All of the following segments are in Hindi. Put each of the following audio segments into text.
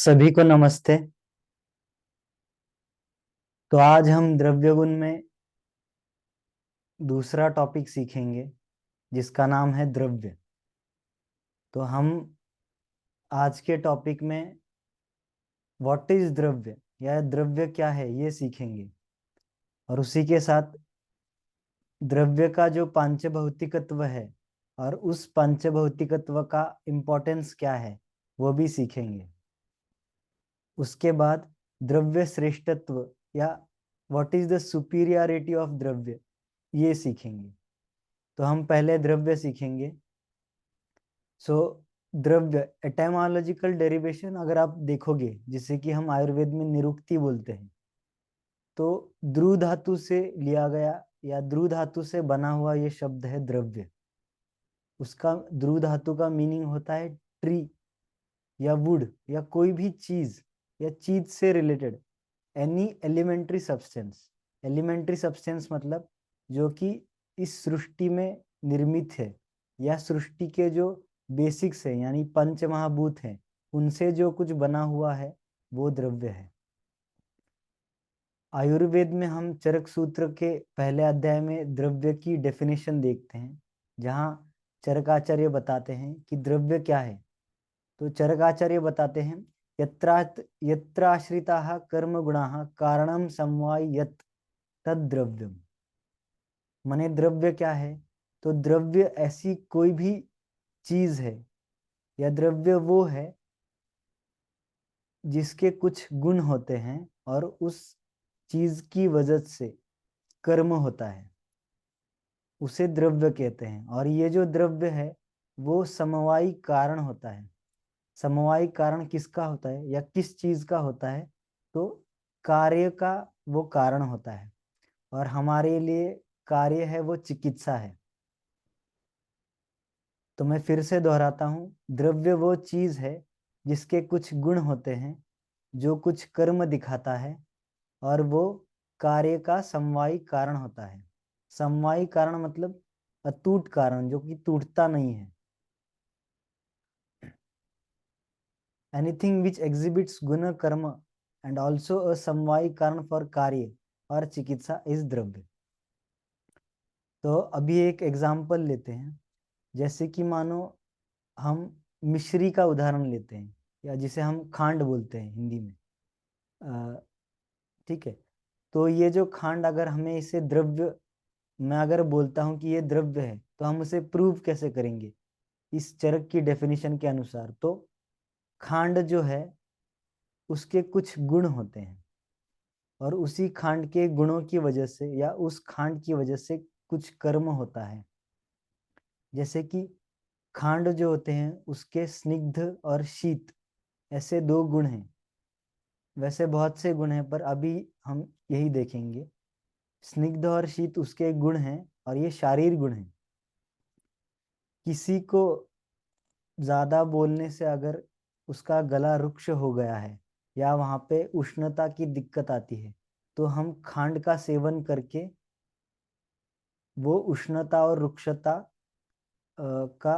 सभी को नमस्ते। तो आज हम द्रव्य गुण में दूसरा टॉपिक सीखेंगे जिसका नाम है द्रव्य। तो हम आज के टॉपिक में व्हाट इज द्रव्य या द्रव्य क्या है ये सीखेंगे, और उसी के साथ द्रव्य का जो पांचभौतिकत्व है और उस पांचभौतिकत्व का इम्पोर्टेंस क्या है वो भी सीखेंगे। उसके बाद द्रव्य श्रेष्ठत्व या what is the superiority of द्रव्य ये सीखेंगे। तो हम पहले द्रव्य सीखेंगे। सो द्रव्य एटाइमोलॉजिकल डेरिवेशन अगर आप देखोगे, जिसे कि हम आयुर्वेद में निरुक्ति बोलते हैं, तो द्रु धातु से लिया गया या द्रु धातु से बना हुआ ये शब्द है द्रव्य। उसका द्रु धातु का मीनिंग होता है ट्री या वुड या कोई भी चीज या चीज से related any elementary substance. Elementary substance मतलब जो कि इस सृष्टि में निर्मित है या सृष्टि के जो बेसिक्स है यानी पंच महाभूत हैं उनसे जो कुछ बना हुआ है वो द्रव्य है। आयुर्वेद में हम चरक सूत्र के पहले अध्याय में द्रव्य की डेफिनेशन देखते हैं, जहाँ चरकाचार्य बताते हैं कि द्रव्य क्या है। तो चरकाचार्य बताते हैं यत्र आश्रिताः कर्म गुणाः कारणम समवायत तद द्रव्यम। माने द्रव्य क्या है? तो द्रव्य ऐसी कोई भी चीज है या द्रव्य वो है जिसके कुछ गुण होते हैं और उस चीज की वजह से कर्म होता है, उसे द्रव्य कहते हैं। और ये जो द्रव्य है वो समवायी कारण होता है। समवायी कारण किसका होता है या किस चीज का होता है? तो कार्य का वो कारण होता है, और हमारे लिए कार्य है वो चिकित्सा है। तो मैं फिर से दोहराता हूँ, द्रव्य वो चीज है जिसके कुछ गुण होते हैं, जो कुछ कर्म दिखाता है, और वो कार्य का समवायी कारण होता है। समवायी कारण मतलब अटूट कारण, जो कि टूटता नहीं है। एनीथिंग विच एग्जिबिट्स गुण कर्म एंड ऑल्सो अ समवायी कारण फॉर कार्य और चिकित्सा इज द्रव्य। तो अभी एक एग्जाम्पल लेते हैं। जैसे कि मानो हम मिश्री का उदाहरण लेते हैं, या जिसे हम खांड बोलते हैं हिंदी में। ठीक है। तो ये जो खांड, अगर हमें इसे द्रव्य, मैं अगर बोलता हूँ कि ये द्रव्य है, तो हम उसे प्रूव कैसे करेंगे इस चरक की डेफिनेशन के अनुसार? तो खांड जो है उसके कुछ गुण होते हैं, और उसी खांड के गुणों की वजह से या उस खांड की वजह से कुछ कर्म होता है। जैसे कि खांड जो होते हैं उसके स्निग्ध और शीत ऐसे दो गुण हैं। वैसे बहुत से गुण हैं पर अभी हम यही देखेंगे। स्निग्ध और शीत उसके गुण हैं, और ये शारीरिक गुण हैं। किसी को ज्यादा बोलने से अगर उसका गला रुक्ष हो गया है या वहां पे उष्णता की दिक्कत आती है, तो हम खांड का सेवन करके वो उष्णता और रुक्षता का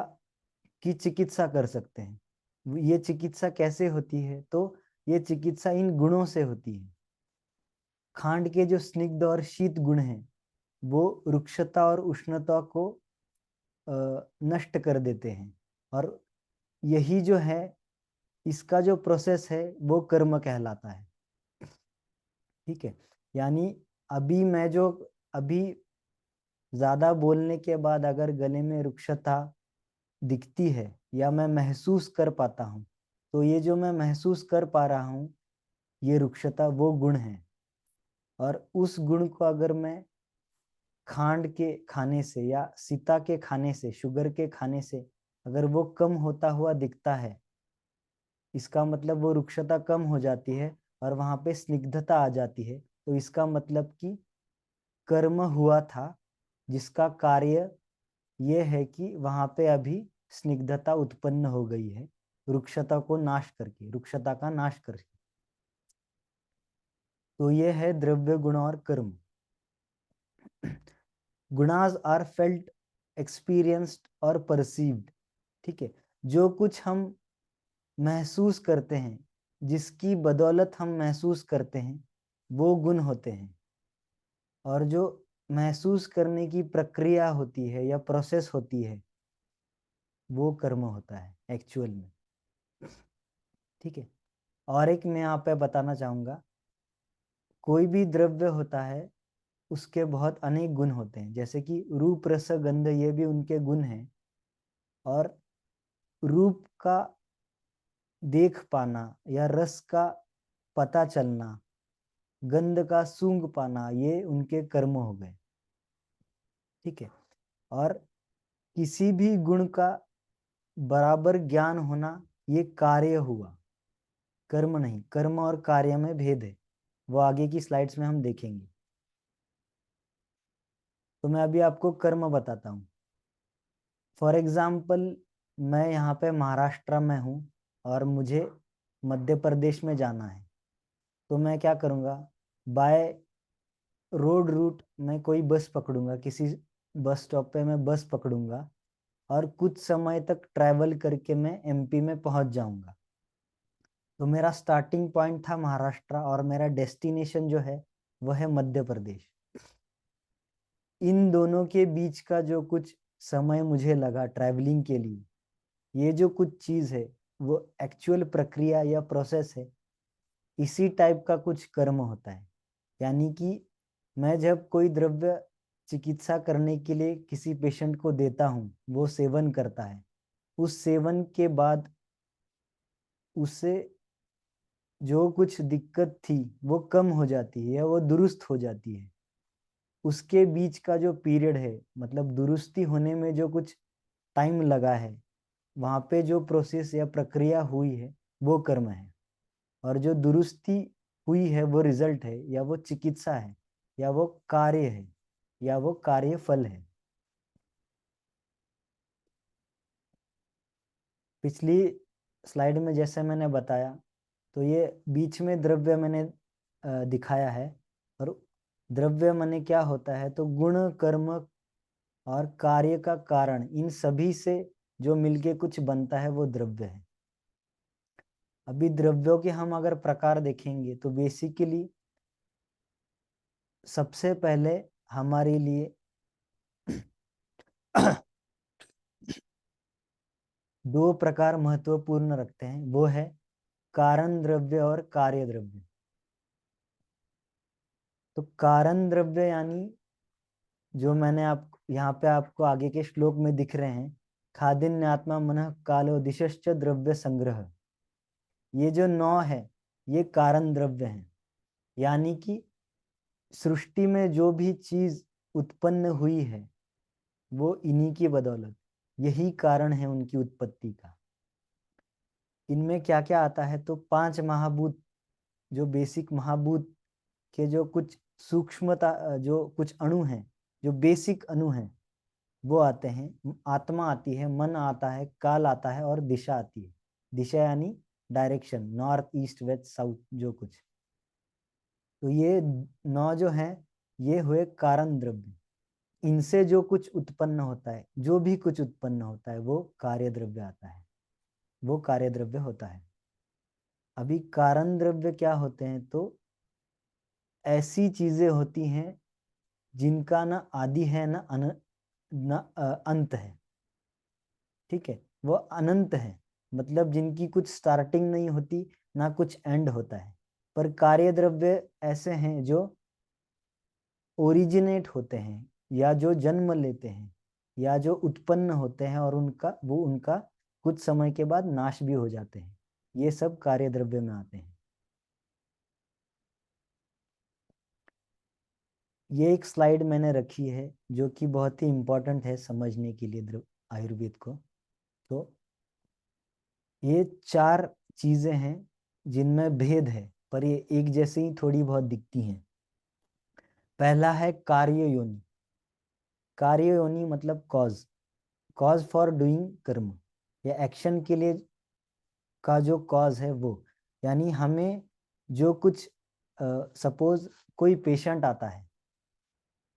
की चिकित्सा कर सकते हैं। ये चिकित्सा कैसे होती है? तो ये चिकित्सा इन गुणों से होती है। खांड के जो स्निग्ध और शीत गुण हैं वो रुक्षता और उष्णता को नष्ट कर देते हैं, और यही जो है इसका जो प्रोसेस है वो कर्म कहलाता है। ठीक है। यानी अभी मैं जो अभी ज्यादा बोलने के बाद अगर गले में रुक्षता दिखती है या मैं महसूस कर पाता हूँ, तो ये जो मैं महसूस कर पा रहा हूँ ये रुक्षता वो गुण है। और उस गुण को अगर मैं खांड के खाने से या सीता के खाने से, शुगर के खाने से अगर वो कम होता हुआ दिखता है, इसका मतलब वो रुक्षता कम हो जाती है और वहां पे स्निग्धता आ जाती है। तो इसका मतलब कि कर्म हुआ था जिसका कार्य ये है कि वहां पे अभी स्निग्धता उत्पन्न हो गई है, रुक्षता को नाश करके, रुक्षता का नाश करके। तो ये है द्रव्य गुण और कर्म। गुणास आर फेल्ट, एक्सपीरियंस्ड और परसीव्ड। ठीक है। जो कुछ हम महसूस करते हैं जिसकी बदौलत हम महसूस करते हैं वो गुण होते हैं, और जो महसूस करने की प्रक्रिया होती है या प्रोसेस होती है वो कर्म होता है एक्चुअल में। ठीक है। और एक मैं यहाँ पे बताना चाहूंगा, कोई भी द्रव्य होता है उसके बहुत अनेक गुण होते हैं, जैसे कि रूप रस गंध, ये भी उनके गुण हैं। और रूप का देख पाना या रस का पता चलना, गंध का सूंघ पाना, ये उनके कर्म हो गए। ठीक है। और किसी भी गुण का बराबर ज्ञान होना ये कार्य हुआ, कर्म नहीं। कर्म और कार्य में भेद है, वो आगे की स्लाइड्स में हम देखेंगे। तो मैं अभी आपको कर्म बताता हूँ। फॉर एग्जाम्पल, मैं यहाँ पे महाराष्ट्र में हूँ और मुझे मध्य प्रदेश में जाना है, तो मैं क्या करूँगा, बाय रोड रूट मैं कोई बस पकड़ूंगा, किसी बस स्टॉप पे मैं बस पकड़ूंगा और कुछ समय तक ट्रैवल करके मैं एमपी में पहुंच जाऊंगा। तो मेरा स्टार्टिंग पॉइंट था महाराष्ट्र और मेरा डेस्टिनेशन जो है वह है मध्य प्रदेश। इन दोनों के बीच का जो कुछ समय मुझे लगा ट्रैवलिंग के लिए, ये जो कुछ चीज है वो एक्चुअल प्रक्रिया या प्रोसेस है। इसी टाइप का कुछ कर्म होता है। यानी कि मैं जब कोई द्रव्य चिकित्सा करने के लिए किसी पेशेंट को देता हूँ, वो सेवन करता है, उस सेवन के बाद उससे जो कुछ दिक्कत थी वो कम हो जाती है या वो दुरुस्त हो जाती है। उसके बीच का जो पीरियड है, मतलब दुरुस्ती होने में जो कुछ टाइम लगा है, वहाँ पे जो प्रोसेस या प्रक्रिया हुई है वो कर्म है। और जो दुरुस्ती हुई है वो रिजल्ट है, या वो चिकित्सा है, या वो कार्य है, या वो कार्य फल है। पिछली स्लाइड में जैसे मैंने बताया, तो ये बीच में द्रव्य मैंने दिखाया है। और द्रव्य माने क्या होता है, तो गुण, कर्म और कार्य का कारण, इन सभी से जो मिलके कुछ बनता है वो द्रव्य है। अभी द्रव्यों के हम अगर प्रकार देखेंगे तो बेसिकली सबसे पहले हमारे लिए दो प्रकार महत्वपूर्ण रखते हैं, वो है कारण द्रव्य और कार्य द्रव्य। तो कारण द्रव्य यानी जो मैंने आप यहाँ पे आपको आगे के श्लोक में दिख रहे हैं, खादिन्य आत्मा मनः कालो दिशश्च द्रव्य संग्रह, ये जो 9 है ये कारण द्रव्य हैं। यानी कि सृष्टि में जो भी चीज उत्पन्न हुई है वो इन्हीं की बदौलत, यही कारण है उनकी उत्पत्ति का। इनमें क्या क्या आता है, तो 5 महाभूत, जो बेसिक महाभूत के जो कुछ सूक्ष्मता, जो कुछ अणु हैं, जो बेसिक अणु हैं वो आते हैं। आत्मा आती है, मन आता है, काल आता है और दिशा आती है। दिशा यानी direction, north east west south जो कुछ। तो ये 9 जो हैं ये हुए कारण द्रव्य। इनसे जो कुछ उत्पन्न होता है, जो भी कुछ उत्पन्न होता है वो कार्य द्रव्य आता है, वो कार्य द्रव्य होता है। अभी कारण द्रव्य क्या होते हैं, तो ऐसी चीजें होती हैं जिनका ना आदि है ना अंत है। ठीक है, वो अनंत है, मतलब जिनकी कुछ स्टार्टिंग नहीं होती ना कुछ एंड होता है। पर कार्य द्रव्य ऐसे हैं जो ओरिजिनेट होते हैं, या जो जन्म लेते हैं, या जो उत्पन्न होते हैं और उनका कुछ समय के बाद नाश भी हो जाते हैं। ये सब कार्य द्रव्य में आते हैं। ये एक स्लाइड मैंने रखी है जो कि बहुत ही इंपॉर्टेंट है समझने के लिए आयुर्वेद को। तो ये 4 चीजें हैं जिनमें भेद है, पर ये एक जैसे ही थोड़ी बहुत दिखती हैं। पहला है कार्य योनि। कार्य योनि मतलब कॉज, कॉज फॉर डूइंग कर्म, या एक्शन के लिए का जो कॉज है वो। यानी हमें जो कुछ, सपोज कोई पेशेंट आता है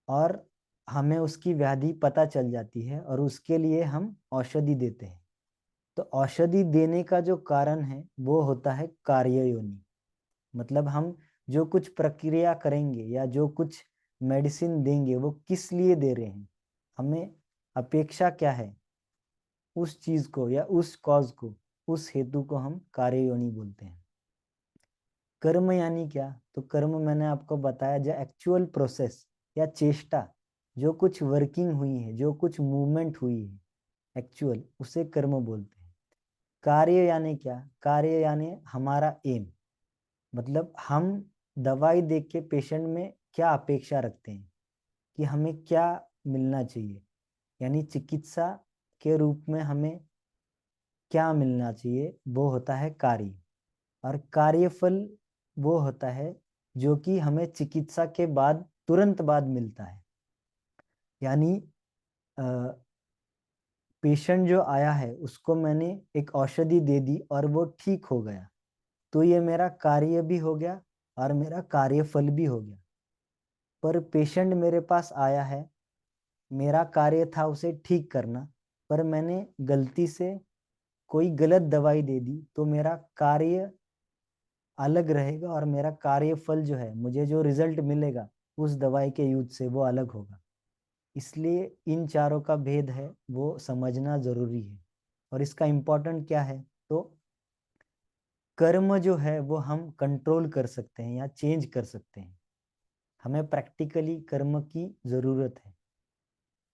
और हमें उसकी व्याधि पता चल जाती है और उसके लिए हम औषधि देते हैं। तो औषधि देने का जो कारण है वो होता है कार्य योनि। मतलब हम जो कुछ प्रक्रिया करेंगे या जो कुछ मेडिसिन देंगे वो किस लिए दे रहे हैं, हमें अपेक्षा क्या है उस चीज को या उस कॉज को, उस हेतु को हम कार्य योनि बोलते हैं। कर्म यानी क्या, तो कर्म मैंने आपको बताया जो एक्चुअल प्रोसेस या चेष्टा, जो कुछ वर्किंग हुई है, जो कुछ मूवमेंट हुई है एक्चुअल, उसे कर्म बोलते हैं। कार्य यानी क्या, कार्य यानी हमारा एम, मतलब हम दवाई देख के पेशेंट में क्या अपेक्षा रखते हैं कि हमें क्या मिलना चाहिए, यानी चिकित्सा के रूप में हमें क्या मिलना चाहिए, वो होता है कार्य। और कार्यफल वो होता है जो कि हमें चिकित्सा के बाद तुरंत बाद मिलता है। यानी पेशेंट जो आया है उसको मैंने एक औषधि दे दी और वो ठीक हो गया, तो ये मेरा कार्य भी हो गया और मेरा कार्यफल भी हो गया। पर पेशेंट मेरे पास आया है, मेरा कार्य था उसे ठीक करना, पर मैंने गलती से कोई गलत दवाई दे दी, तो मेरा कार्य अलग रहेगा और मेरा कार्यफल जो है, मुझे जो रिजल्ट मिलेगा उस दवाई के यूज से, वो अलग होगा। इसलिए इन चारों का भेद है वो समझना जरूरी है। और इसका इम्पोर्टेंट क्या है, तो कर्म जो है वो हम कंट्रोल कर सकते हैं या चेंज कर सकते हैं। हमें प्रैक्टिकली कर्म की जरूरत है।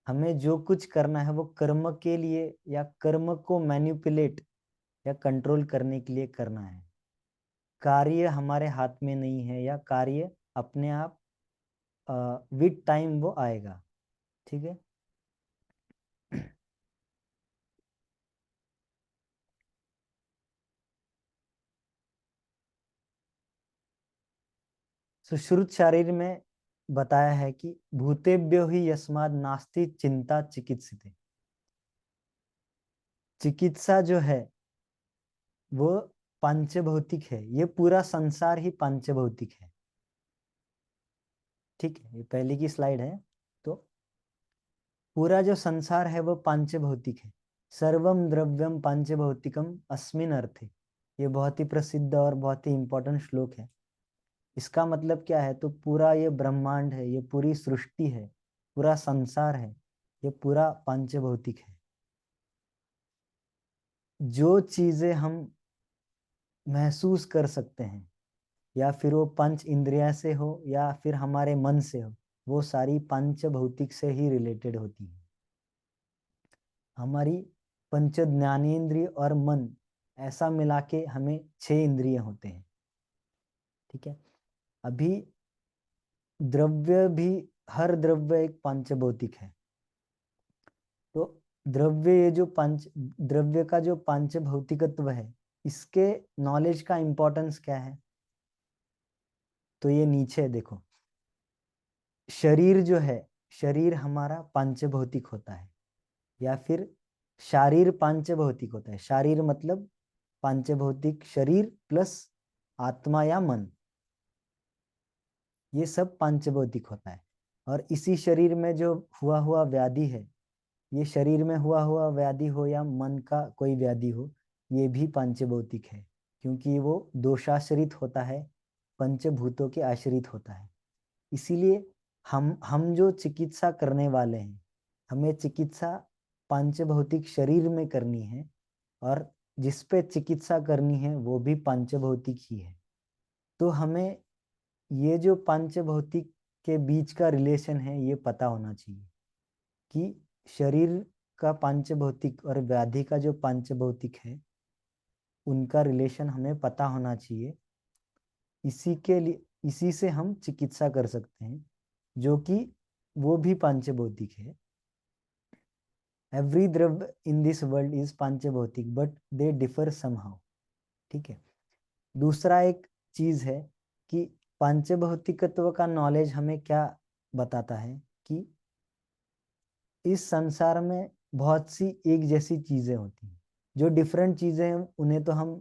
हमें जो कुछ करना है वो कर्म के लिए या कर्म को मैनिपुलेट या कंट्रोल करने के लिए करना है। कार्य हमारे हाथ में नहीं है, या कार्य अपने आप विद टाइम वो आएगा। ठीक है। सुश्रुत शारीर में बताया है कि भूतेभ्यो ही यस्माद नास्ति चिंता चिकित्सिते। चिकित्सा जो है वो पांचभौतिक है, ये पूरा संसार ही पांचभौतिक है। ठीक है, ये पहले की स्लाइड है। तो पूरा जो संसार है वो पांचभौतिक है। सर्वम द्रव्यम पांचभौतिकम अस्मिन अर्थे, ये बहुत ही प्रसिद्ध और बहुत ही इंपॉर्टेंट श्लोक है। इसका मतलब क्या है, तो पूरा ये ब्रह्मांड है, ये पूरी सृष्टि है, पूरा संसार है, ये पूरा पांचभौतिक है। जो चीजें हम महसूस कर सकते हैं, या फिर वो पंच इंद्रिया से हो या फिर हमारे मन से हो, वो सारी पंच भौतिक से ही रिलेटेड होती है। हमारी पंच ज्ञानेन्द्रिय और मन, ऐसा मिला के हमें 6 इंद्रिय होते हैं। ठीक है। अभी द्रव्य भी, हर द्रव्य एक पंचभौतिक है। तो द्रव्य, ये जो पंच द्रव्य का जो पंच भौतिकत्व है, इसके नॉलेज का इंपॉर्टेंस क्या है, तो ये नीचे देखो। शरीर जो है, शरीर हमारा पांचभौतिक होता है, या फिर शारीर पांचभौतिक होता है। शारीर मतलब पांचभौतिक शरीर प्लस आत्मा या मन, ये सब पांचभौतिक होता है। और इसी शरीर में जो हुआ हुआ व्याधि है, ये शरीर में हुआ हुआ व्याधि हो या मन का कोई व्याधि हो, ये भी पांचभौतिक है, क्योंकि वो दोषाश्रित होता है, पंचभूतों के आश्रित होता है। इसीलिए हम जो चिकित्सा करने वाले हैं, हमें चिकित्सा पांचभौतिक शरीर में करनी है, और जिस पे चिकित्सा करनी है वो भी पांचभौतिक ही है। तो हमें ये जो पांचभौतिक के बीच का रिलेशन है ये पता होना चाहिए, कि शरीर का पांचभौतिक और व्याधि का जो पांचभौतिक है, उनका रिलेशन हमें पता होना चाहिए। इसी के लिए, इसी से हम चिकित्सा कर सकते हैं, जो कि वो भी पांचभौतिक है। एवरी द्रव्य इन दिस वर्ल्ड इज पांचभौतिक बट दे डिफर समहाउ। ठीक है। दूसरा एक चीज है कि पांचभौतिकत्व का नॉलेज हमें क्या बताता है, कि इस संसार में बहुत सी एक जैसी चीजें होती हैं। जो डिफरेंट चीजें हैं उन्हें तो हम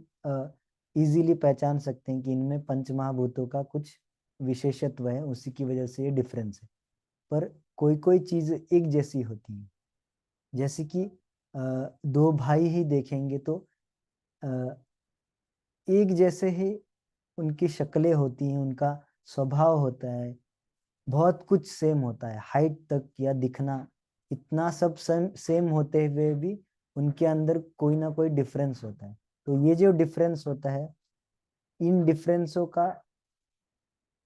इजीली पहचान सकते हैं कि इनमें पंचमहाभूतों का कुछ विशेषत्व है, उसी की वजह से ये डिफरेंस है। पर कोई कोई चीज एक जैसी होती है, जैसे कि दो भाई ही देखेंगे तो अ, एक जैसे ही उनकी शक्लें होती हैं, उनका स्वभाव होता है, बहुत कुछ सेम होता है, हाइट तक या दिखना, इतना सब सेम सेम होते हुए भी उनके अंदर कोई ना कोई डिफरेंस होता है। तो ये जो डिफरेंस होता है, इन डिफरेंसों का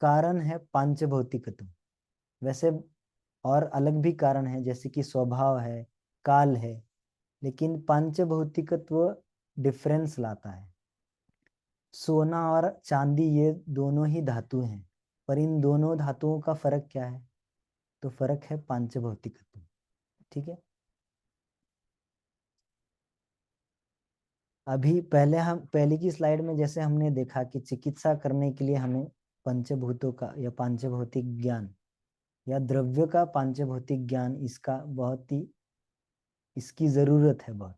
कारण है पांचभौतिकत्व। वैसे और अलग भी कारण है, जैसे कि स्वभाव है, काल है, लेकिन पांचभौतिकत्व डिफरेंस लाता है। सोना और चांदी ये दोनों ही धातु हैं, पर इन दोनों धातुओं का फर्क क्या है? तो फर्क है पांचभौतिकत्व। ठीक है। अभी पहले की स्लाइड में जैसे हमने देखा कि चिकित्सा करने के लिए हमें पंचभूतों का या पांचभौतिक ज्ञान या द्रव्य का पांचभौतिक ज्ञान, इसकी जरूरत है बहुत।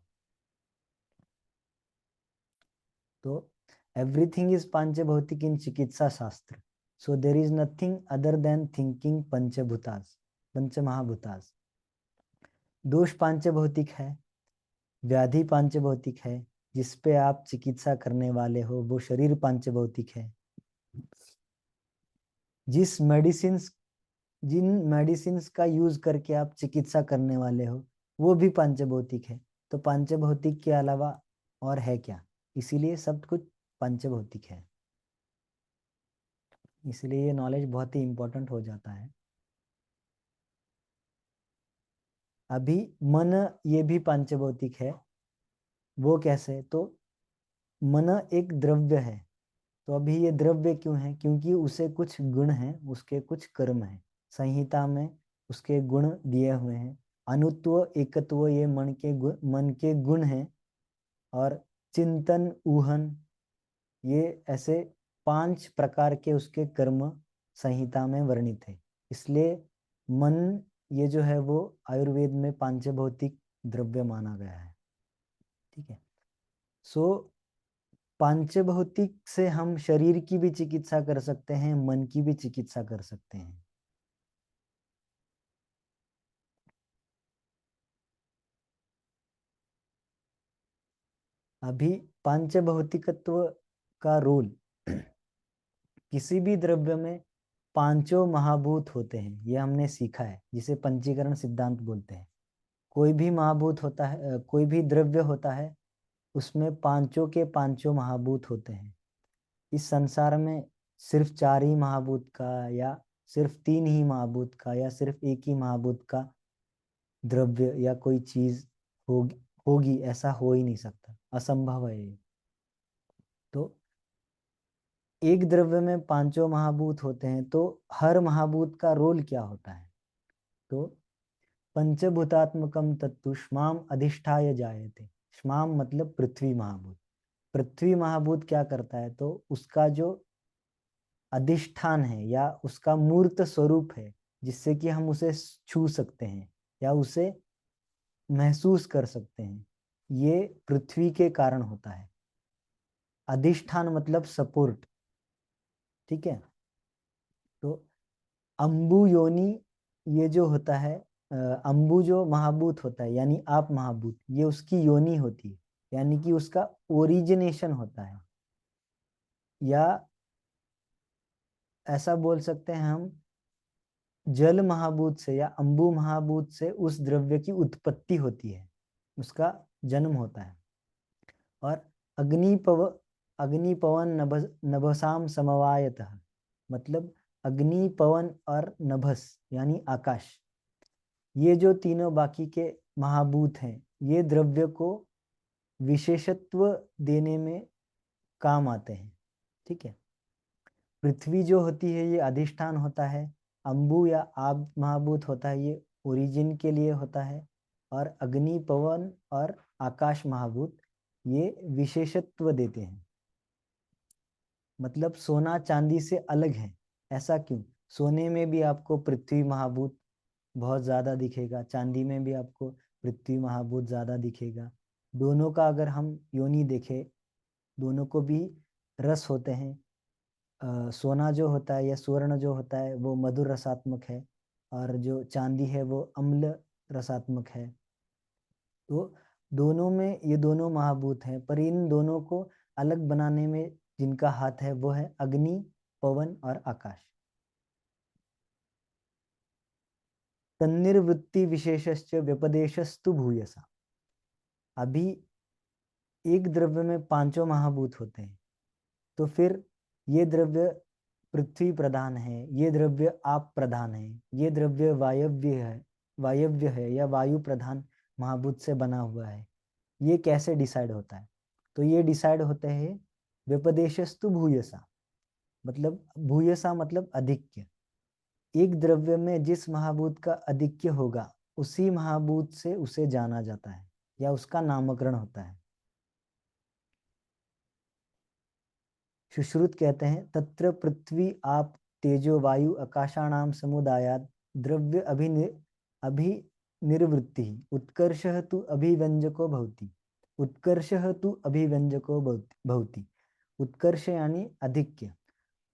तो एवरीथिंग इज पांचभौतिक इन चिकित्सा शास्त्र, so there is nothing other than thinking पंचभूतास, पंचमहाभूतास। दोष पांचभौतिक है, व्याधि पांचभौतिक है, जिस पे आप चिकित्सा करने वाले हो वो शरीर पांचभौतिक है। जिन मेडिसिन का यूज करके आप चिकित्सा करने वाले हो वो भी पांचभौतिक है। तो पांचभौतिक के अलावा और है क्या? इसीलिए सब कुछ पांचभौतिक है। इसलिए ये नॉलेज बहुत ही इंपॉर्टेंट हो जाता है। अभी मन ये भी पांचभौतिक है। वो कैसे? तो मन एक द्रव्य है। तो अभी ये द्रव्य क्यों है? क्योंकि उसे कुछ गुण हैं, उसके कुछ कर्म हैं, संहिता में उसके गुण दिए हुए हैं। अनुत्व, एकत्व ये मन के गुण हैं, और चिंतन, ऊहन, ये ऐसे 5 प्रकार के उसके कर्म संहिता में वर्णित है। इसलिए मन ये जो है वो आयुर्वेद में पांचभौतिक द्रव्य माना गया है। ठीक है। सो पांचभौतिक से हम शरीर की भी चिकित्सा कर सकते हैं, मन की भी चिकित्सा कर सकते हैं। अभी पांचभौतिकत्व का रोल, किसी भी द्रव्य में पांचों महाभूत होते हैं, ये हमने सीखा है, जिसे पंचीकरण सिद्धांत बोलते हैं। कोई भी महाभूत होता है, कोई भी द्रव्य होता है, उसमें पांचों के पांचों महाभूत होते हैं। इस संसार में सिर्फ 4 ही महाभूत का, या सिर्फ 3 ही महाभूत का, या सिर्फ एक ही महाभूत का द्रव्य या कोई चीज होगी, ऐसा हो ही नहीं सकता, असंभव है ये। तो एक द्रव्य में पांचों महाभूत होते हैं, तो हर महाभूत का रोल क्या होता है? तो पंचभूतात्मकम तत्तु श्माम अधिष्ठाय जायते। श्माम मतलब पृथ्वी महाभूत। पृथ्वी महाभूत क्या करता है? तो उसका जो अधिष्ठान है या उसका मूर्त स्वरूप है, जिससे कि हम उसे छू सकते हैं या उसे महसूस कर सकते हैं, ये पृथ्वी के कारण होता है। अधिष्ठान मतलब सपोर्ट। ठीक है। तो अंबु योनि, ये जो होता है, अंबु जो महाभूत होता है यानी आप महाभूत, ये उसकी योनि होती है, यानी कि उसका ओरिजिनेशन होता है। या ऐसा बोल सकते हैं हम, जल महाभूत से या अंबु महाभूत से उस द्रव्य की उत्पत्ति होती है, उसका जन्म होता है। और अग्निपव अग्नि पवन नभसाम समवायतः, मतलब अग्नि, पवन और नभस यानी आकाश, ये जो तीनों बाकी के महाभूत हैं, ये द्रव्य को विशेषत्व देने में काम आते हैं। ठीक है। पृथ्वी जो होती है ये अधिष्ठान होता है, अंबु या आब महाभूत होता है, ये ओरिजिन के लिए होता है, और अग्नि, पवन और आकाश महाभूत ये विशेषत्व देते हैं। मतलब सोना चांदी से अलग है। ऐसा क्यों? सोने में भी आपको पृथ्वी महाभूत बहुत ज्यादा दिखेगा, चांदी में भी आपको पृथ्वी महाभूत ज्यादा दिखेगा। दोनों का अगर हम योनि देखें, दोनों को भी रस होते हैं। सोना जो होता है या स्वर्ण जो होता है वो मधुर रसात्मक है, और जो चांदी है वो अम्ल रसात्मक है। तो दोनों में ये दोनों महाभूत हैं, पर इन दोनों को अलग बनाने में जिनका हाथ है वो है अग्नि, पवन और आकाश। तन्निर्वृत्ति विशेषश्च व्यपदेशस्तु भूयसा। अभी एक द्रव्य में पांचों महाभूत होते हैं, तो फिर ये द्रव्य पृथ्वी प्रधान है, ये द्रव्य आप प्रधान है, ये द्रव्य वायव्य है या वायु प्रधान महाभूत से बना हुआ है, ये कैसे डिसाइड होता है? तो ये डिसाइड होते हैं व्यपदेशस्तु भूयसा, मतलब भूयसा मतलब अधिक्य। एक द्रव्य में जिस महाभूत का अधिक्य होगा उसी महाभूत से उसे जाना जाता है या उसका नामकरण होता है। सुश्रुत कहते हैं तत्र पृथ्वी आप तेजो वायु आकाशाणाम समुदायात द्रव्य अभिनिर्वृत्ति उत्कर्षः तु अभिव्यंजको भवति। उत्कर्षः तु अभिव्यंजको भवति। उत्कर्ष यानी अधिक्य।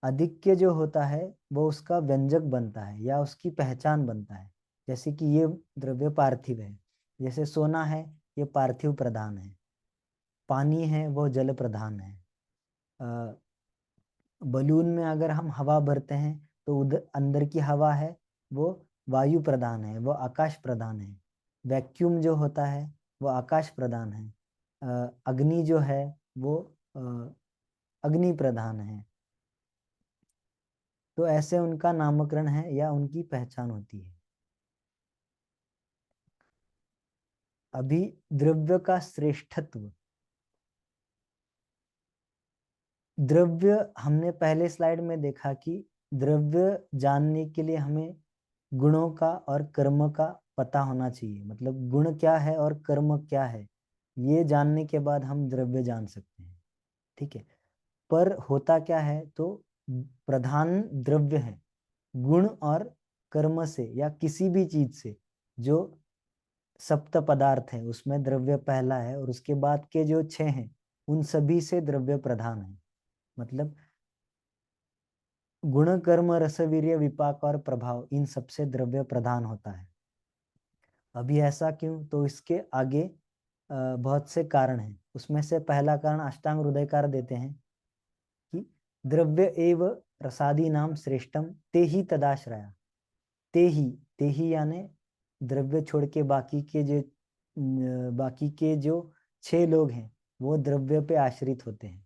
अधिक्य जो होता है वो उसका व्यंजक बनता है या उसकी पहचान बनता है। जैसे कि ये द्रव्य पार्थिव है, जैसे सोना है ये पार्थिव प्रधान है, पानी है वो जल प्रधान है, बलून में अगर हम हवा भरते हैं तो उधर अंदर की हवा है वो वायु प्रधान है, वो आकाश प्रधान है। वैक्यूम जो होता है वो आकाश प्रधान है। अग्नि जो है वो अग्नि प्रधान है। तो ऐसे उनका नामकरण है या उनकी पहचान होती है। अभी द्रव्य का श्रेष्ठत्व। द्रव्य हमने पहले स्लाइड में देखा कि द्रव्य जानने के लिए हमें गुणों का और कर्म का पता होना चाहिए, मतलब गुण क्या है और कर्म क्या है ये जानने के बाद हम द्रव्य जान सकते हैं, ठीक है। पर होता क्या है, तो प्रधान द्रव्य है गुण और कर्म से या किसी भी चीज से। जो सप्त पदार्थ है उसमें द्रव्य पहला है और उसके बाद के जो 6 हैं उन सभी से द्रव्य प्रधान है। मतलब गुण कर्म रस वीर्य विपाक और प्रभाव इन सबसे द्रव्य प्रधान होता है। अभी ऐसा क्यों, तो इसके आगे बहुत से कारण हैं। उसमें से पहला कारण अष्टांग हृदयकार देते हैं कि द्रव्य एव रसादी नाम श्रेष्ठम ते ही तदाश्रया। ते ही यानी द्रव्य छोड़ के बाकी के जो 6 लोग हैं वो द्रव्य पे आश्रित होते हैं।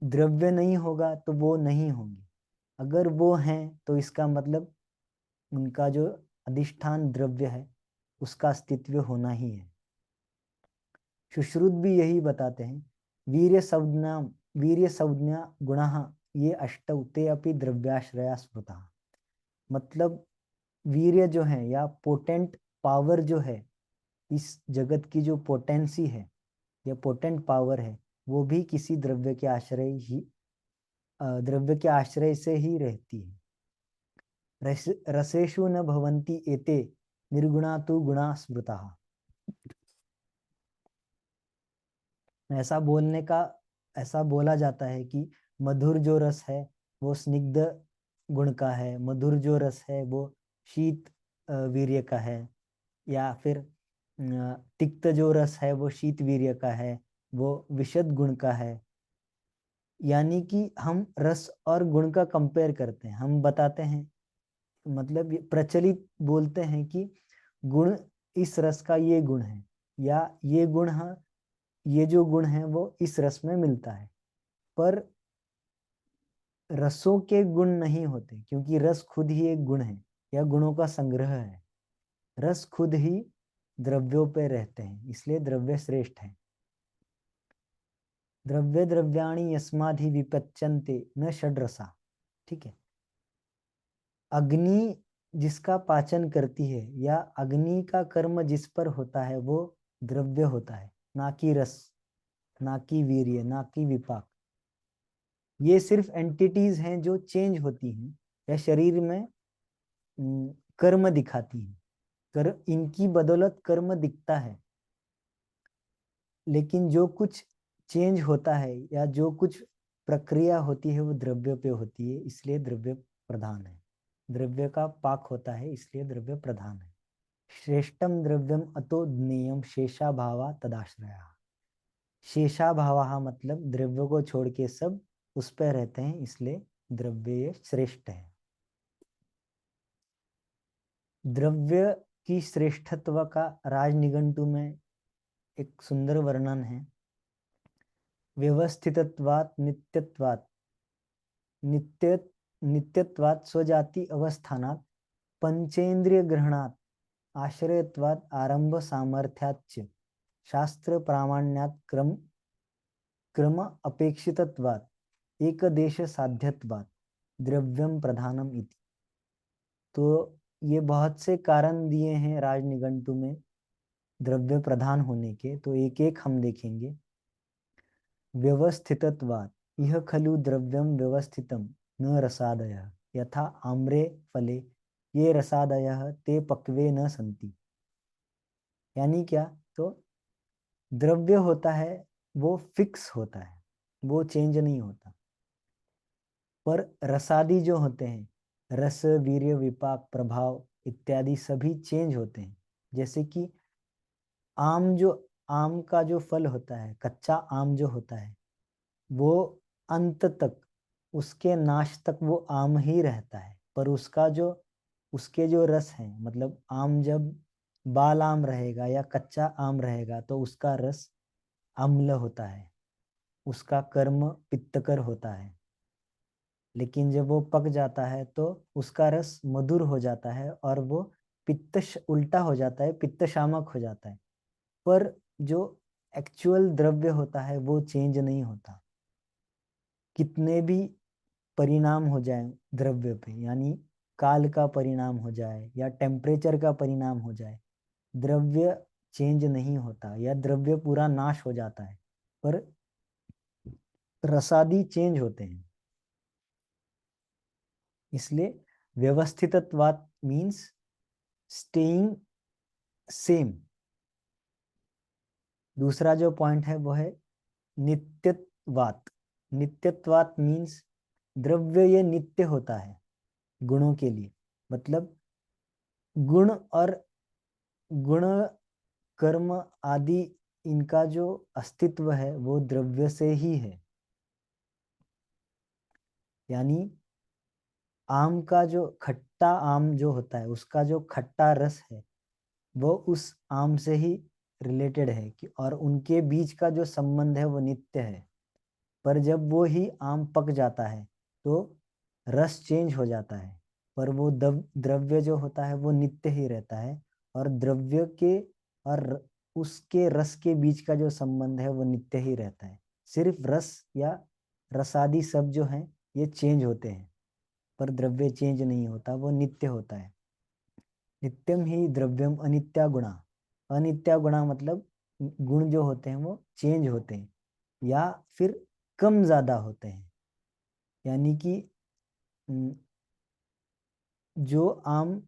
द्रव्य नहीं होगा तो वो नहीं होंगे, अगर वो हैं तो इसका मतलब उनका जो अधिष्ठान द्रव्य है उसका अस्तित्व होना ही है। सुश्रुत भी यही बताते हैं वीर्य संज्ञा गुणः ये अष्टौ ते अपि द्रव्याश्रया स्मृतः। मतलब वीर्य जो है या पोटेंट पावर जो है, इस जगत की जो पोटेंसी है या पोटेंट पावर है वो भी किसी द्रव्य के आश्रय से ही रहती है। रसेषु न भवन्ति एते निर्गुणा तु गुणा स्मृतः। ऐसा बोला जाता है कि मधुर जो रस है वो स्निग्ध गुण का है, मधुर जो रस है वो शीत वीर्य का है, या फिर तिक्त जो रस है वो शीत वीर्य का है, वो विशद गुण का है। यानी कि हम रस और गुण का कंपेयर करते हैं, हम बताते हैं, मतलब प्रचलित बोलते हैं कि गुण इस रस का ये गुण है, या ये जो गुण है वो इस रस में मिलता है। पर रसों के गुण नहीं होते, क्योंकि रस खुद ही एक गुण है या गुणों का संग्रह है। रस खुद ही द्रव्यों पे रहते हैं, इसलिए द्रव्य श्रेष्ठ है। द्रव्य द्रव्याणि यस्माधि विपच्यन्ते न षड्रसा, ठीक है। अग्नि जिसका पाचन करती है या अग्नि का कर्म जिस पर होता है वो द्रव्य होता है, ना कि रस, ना कि वीर्य, ना कि विपाक। ये सिर्फ एंटिटीज हैं जो चेंज होती हैं या शरीर में कर्म दिखाती हैं। इनकी बदौलत कर्म दिखता है, लेकिन जो कुछ चेंज होता है या जो कुछ प्रक्रिया होती है वो द्रव्य पे होती है, इसलिए द्रव्य प्रधान है। द्रव्य का पाक होता है इसलिए द्रव्य प्रधान है। श्रेष्ठम द्रव्यम अतो ज्ञेयम शेषाभावा तदाश्रया। शेषाभावा मतलब द्रव्य को छोड़ के सब उस पर रहते हैं, इसलिए द्रव्य ये श्रेष्ठ है। द्रव्य की श्रेष्ठत्व का राजनिघंटु में एक सुंदर वर्णन है। व्यवस्थितत्वात् नित्यत्वात् नित्य नित्यत्वात् स्वजाति अवस्थानात् पंचेंद्रिय ग्रहणात् आश्रयत्वात् आरंभ सामर्थ्याच्च शास्त्र प्रामाण्यात् क्रम अपेक्षितत्वात् एक देश साध्यत्वात् द्रव्यम प्रधानम इति। तो ये बहुत से कारण दिए हैं राजनिघंटु में द्रव्य प्रधान होने के, तो एक एक हम देखेंगे। व्यवस्थितत्वात् यह खलु द्रव्यम व्यवस्थितम न रसादयः यथा आम्रे फले ये रसादयः ते पक्वे न संति। यानी क्या, तो द्रव्य होता है वो फिक्स होता है, वो चेंज नहीं होता। पर रसादी जो होते हैं, रस वीर्य विपाक प्रभाव इत्यादि सभी चेंज होते हैं। जैसे कि आम का जो फल होता है, कच्चा आम जो होता है, वो अंत तक, उसके नाश तक वो आम ही रहता है। पर उसके जो रस हैं, मतलब आम जब बाल आम रहेगा या कच्चा आम रहेगा तो उसका रस अम्ल होता है, उसका कर्म पित्तकर होता है। लेकिन जब वो पक जाता है तो उसका रस मधुर हो जाता है और वो उल्टा हो जाता है, पित्त शामक हो जाता है। पर जो एक्चुअल द्रव्य होता है वो चेंज नहीं होता। कितने भी परिणाम हो जाए द्रव्य पे, यानी काल का परिणाम हो जाए या टेम्परेचर का परिणाम हो जाए, द्रव्य चेंज नहीं होता या द्रव्य पूरा नाश हो जाता है, पर रसादी चेंज होते हैं। इसलिए व्यवस्थितत्वात् मीन्स स्टेइंग सेम। दूसरा जो पॉइंट है वो है नित्यत्वात्। नित्यत्वात् मीन्स द्रव्य ये नित्य होता है गुणों के लिए। मतलब गुण और गुण कर्म आदि इनका जो अस्तित्व है वो द्रव्य से ही है। यानी आम का जो खट्टा आम जो होता है, उसका जो खट्टा रस है वो उस आम से ही रिलेटेड है कि, और उनके बीच का जो संबंध है वो नित्य है। पर जब वो ही आम पक जाता है तो रस चेंज हो जाता है, पर वो द्रव्य जो होता है वो नित्य ही रहता है। और द्रव्य के और उसके रस के बीच का जो संबंध है वो नित्य ही रहता है। सिर्फ रस या रसादी सब जो हैं ये चेंज होते हैं, पर द्रव्य चेंज नहीं होता, वो नित्य होता है। नित्यम ही द्रव्यम अनित्या गुणा। अनित्या गुणा मतलब गुण जो होते हैं वो चेंज होते हैं या फिर कम ज्यादा होते हैं। यानी कि जो आम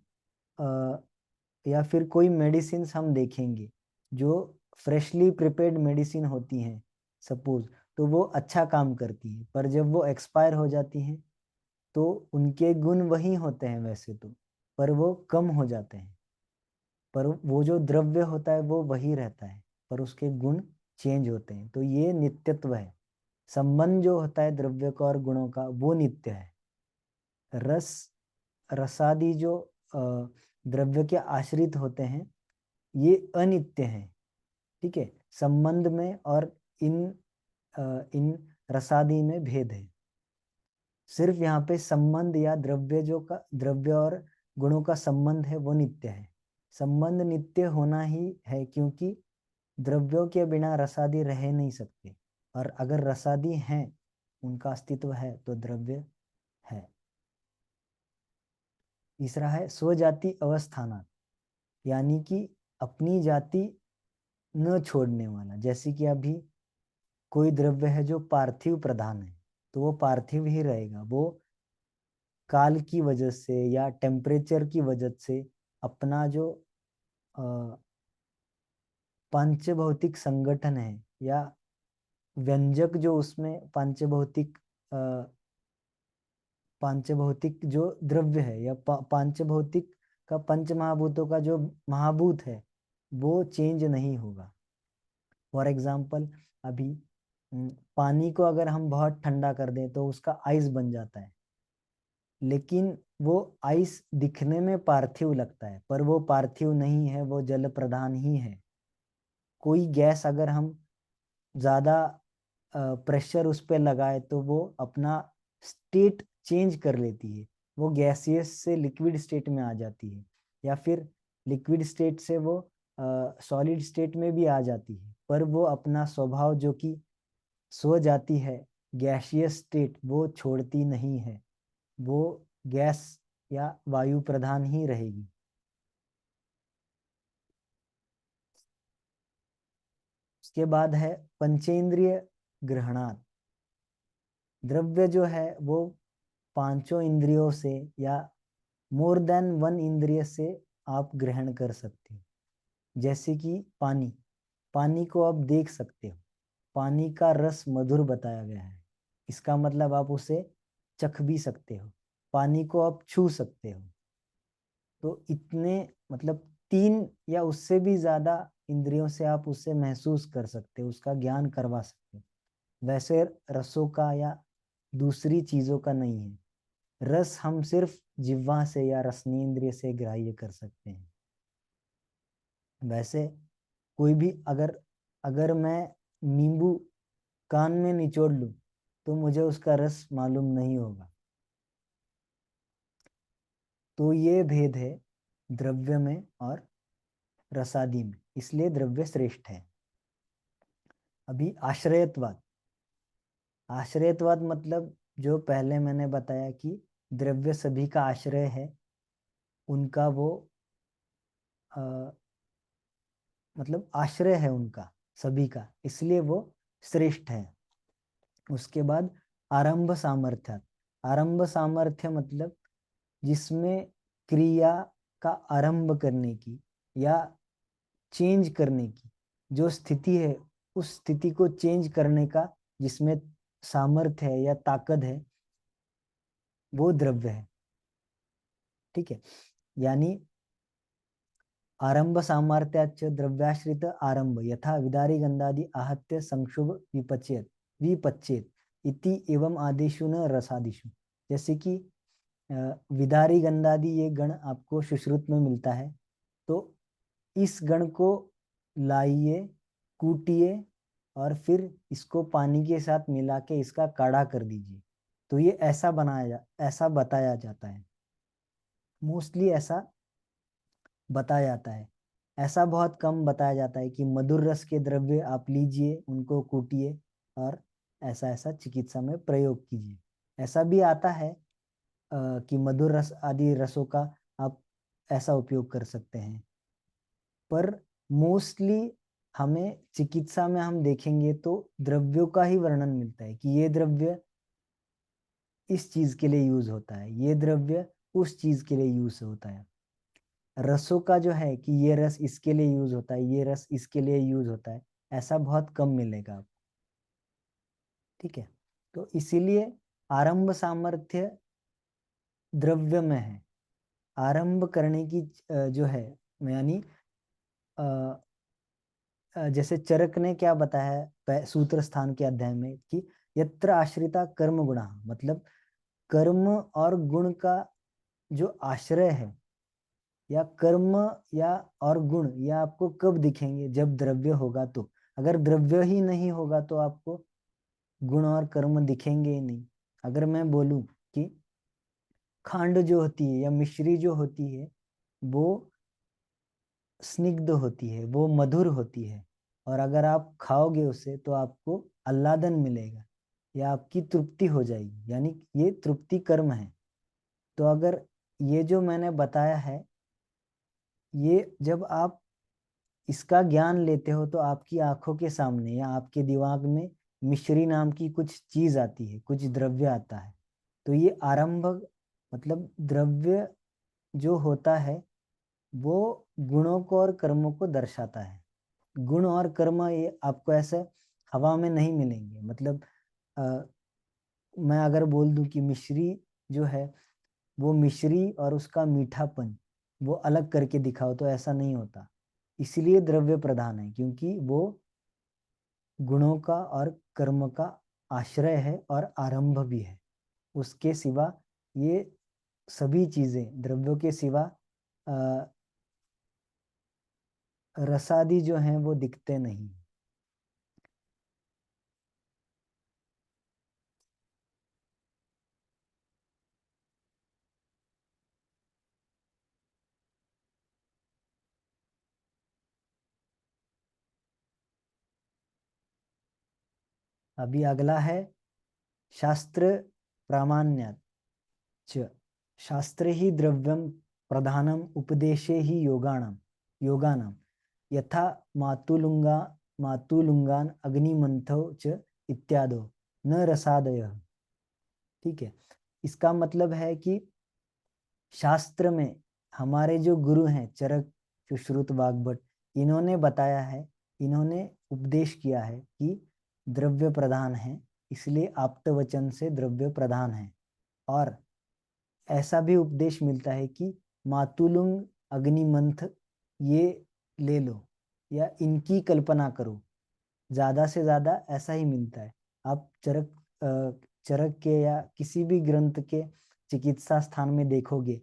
या फिर कोई मेडिसिन हम देखेंगे, जो फ्रेशली प्रिपेयर्ड मेडिसिन होती हैं सपोज, तो वो अच्छा काम करती है। पर जब वो एक्सपायर हो जाती हैं तो उनके गुण वही होते हैं वैसे तो, पर वो कम हो जाते हैं। पर वो जो द्रव्य होता है वो वही रहता है, पर उसके गुण चेंज होते हैं। तो ये नित्यत्व है। संबंध जो होता है द्रव्य का और गुणों का वो नित्य है। रस रसादि जो द्रव्य के आश्रित होते हैं ये अनित्य हैं। ठीक है, संबंध में और इन इन रसादि में भेद है। सिर्फ यहाँ पे संबंध या द्रव्य और गुणों का संबंध है वो नित्य है। संबंध नित्य होना ही है क्योंकि द्रव्यों के बिना रसादी रह नहीं सकते, और अगर रसादी हैं, उनका अस्तित्व है, तो द्रव्य है। तीसरा है स्वजाति अवस्थानात्, यानी कि अपनी जाति न छोड़ने वाला। जैसे कि अभी कोई द्रव्य है जो पार्थिव प्रधान है, तो वो पार्थिव ही रहेगा। वो काल की वजह से या टेम्परेचर की वजह से अपना जो पांचभौतिक संगठन है या व्यंजक जो उसमें पांचभौतिक जो द्रव्य है या पांचभौतिक का, पंच महाभूतों का जो महाभूत है वो चेंज नहीं होगा। फॉर एग्जाम्पल अभी पानी को अगर हम बहुत ठंडा कर दें तो उसका आइस बन जाता है, लेकिन वो आइस दिखने में पार्थिव लगता है पर वो पार्थिव नहीं है, वो जल प्रधान ही है। कोई गैस अगर हम ज्यादा प्रेशर उस पर लगाए तो वो अपना स्टेट चेंज कर लेती है, वो गैसियस से लिक्विड स्टेट में आ जाती है, या फिर लिक्विड स्टेट से वो सॉलिड स्टेट में भी आ जाती है, पर वो अपना स्वभाव जो कि सो जाती है गैसियस स्टेट वो छोड़ती नहीं है, वो गैस या वायु प्रधान ही रहेगी। उसके बाद है पंचेंद्रिय ग्रहणात। द्रव्य जो है वो पांचों इंद्रियों से या मोर देन वन इंद्रिय से आप ग्रहण कर सकते हो। जैसे कि पानी, पानी को आप देख सकते हो, पानी का रस मधुर बताया गया है, इसका मतलब आप उसे चख भी सकते हो। पानी को आप छू सकते हो। तो इतने मतलब तीन या उससे भी ज्यादा इंद्रियों से आप उसे महसूस कर सकते हो, उसका ज्ञान करवा सकते हो। वैसे रसों का या दूसरी चीजों का नहीं है। रस हम सिर्फ जिह्वा से या रसनेंद्रिय से ग्राह्य कर सकते हैं। वैसे कोई भी अगर अगर मैं नींबू कान में निचोड़ लूं तो मुझे उसका रस मालूम नहीं होगा। तो ये भेद है द्रव्य में और रसादि में, इसलिए द्रव्य श्रेष्ठ है। अभी आश्रयत्वाद। आश्रयत्वाद मतलब जो पहले मैंने बताया कि द्रव्य सभी का आश्रय है, उनका वो मतलब आश्रय है उनका सभी का, इसलिए वो श्रेष्ठ है। उसके बाद आरंभ सामर्थ्य। आरंभ सामर्थ्य मतलब जिसमें क्रिया का आरंभ करने की या चेंज करने की जो स्थिति है, उस स्थिति को चेंज करने का जिसमें सामर्थ्य है या ताकत है, वो द्रव्य है। ठीक है, यानी आरंभ सामर्थ्याच द्रव्याश्रित आरंभ यथा विदारी गंधादि आहत्य संक्षुभ विपचेत विपच्चेत इति एवं आदिशु न रसादिशु। जैसे कि विदारी गंधादि ये गण आपको सुश्रुत में मिलता है, तो इस गण को लाइए, कूटिए और फिर इसको पानी के साथ मिला के इसका काढ़ा कर दीजिए, तो ये ऐसा बताया जाता है। मोस्टली ऐसा बताया जाता है। ऐसा बहुत कम बताया जाता है कि मधुर रस के द्रव्य आप लीजिए, उनको कूटिए और ऐसा ऐसा चिकित्सा में प्रयोग कीजिए। ऐसा भी आता है कि मधुर रस आदि रसों का आप ऐसा उपयोग कर सकते हैं, पर मोस्टली हमें चिकित्सा में हम देखेंगे तो द्रव्यों का ही वर्णन मिलता है कि ये द्रव्य इस चीज के लिए यूज होता है, ये द्रव्य उस चीज के लिए यूज होता है। रसों का जो है कि ये रस इसके लिए यूज होता है, ये रस इसके लिए यूज होता है, ऐसा बहुत कम मिलेगा आपको। ठीक है, तो इसीलिए आरंभ सामर्थ्य द्रव्य में है। आरंभ करने की जो है, यानी जैसे चरक ने क्या बताया है सूत्र स्थान के अध्याय में कि यत्र आश्रिता कर्म गुणा, मतलब कर्म और गुण का जो आश्रय है, या कर्म या और गुण, या आपको कब दिखेंगे जब द्रव्य होगा। तो अगर द्रव्य ही नहीं होगा तो आपको गुण और कर्म दिखेंगे ही नहीं। अगर मैं बोलूं कि खांड जो होती है या मिश्री जो होती है वो स्निग्ध होती है, वो मधुर होती है, और अगर आप खाओगे उसे तो आपको आह्लादन मिलेगा या आपकी तृप्ति हो जाएगी, यानी ये तृप्ति कर्म है। तो अगर ये जो मैंने बताया है, ये जब आप इसका ज्ञान लेते हो तो आपकी आंखों के सामने या आपके दिमाग में मिश्री नाम की कुछ चीज आती है, कुछ द्रव्य आता है। तो ये आरंभक मतलब द्रव्य जो होता है वो गुणों को और कर्मों को दर्शाता है। गुण और कर्म ये आपको ऐसे हवा में नहीं मिलेंगे। मतलब आ, मैं अगर बोल दूं कि मिश्री जो है वो मिश्री और उसका मीठापन वो अलग करके दिखाओ, तो ऐसा नहीं होता। इसलिए द्रव्य प्रधान है, क्योंकि वो गुणों का और कर्म का आश्रय है और आरंभ भी है। उसके सिवा ये सभी चीजें द्रव्यों के सिवा रसादि जो हैं वो दिखते नहीं। अभी अगला है शास्त्र प्रामाण्यात् च। शास्त्रे ही द्रव्यम प्रधानम उपदेशे ही योगानाम यथा मातुलुंगा मातुलुंगान अग्निमंथो च इत्यादो न रसादयः। ठीक है, इसका मतलब है कि शास्त्र में हमारे जो गुरु हैं चरक, सुश्रुत, वाग्भट, इन्होंने बताया है, इन्होंने उपदेश किया है कि द्रव्य प्रधान है, इसलिए आप्त वचन से द्रव्य प्रधान है। और ऐसा भी उपदेश मिलता है कि मातुलुंग, अग्निमंथ ये ले लो या इनकी कल्पना करो, ज्यादा से ज्यादा ऐसा ही मिलता है। आप चरक के या किसी भी ग्रंथ के चिकित्सा स्थान में देखोगे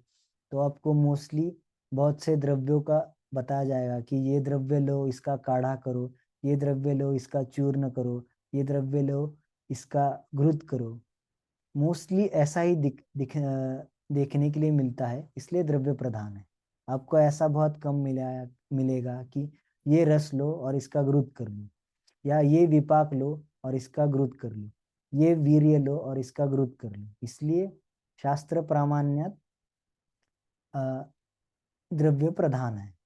तो आपको मोस्टली बहुत से द्रव्यों का बताया जाएगा कि ये द्रव्य लो, इसका काढ़ा करो, ये द्रव्य लो, इसका चूर्ण करो, ये द्रव्य लो, इसका घृत करो। मोस्टली ऐसा ही देखने के लिए मिलता है, इसलिए द्रव्य प्रधान है। आपको ऐसा बहुत कम मिलेगा कि ये रस लो और इसका घृत कर लो, या ये विपाक लो और इसका घृत कर लो, ये वीर्य लो और इसका घृत कर लो। इसलिए शास्त्र प्रामाण्य द्रव्य प्रधान है।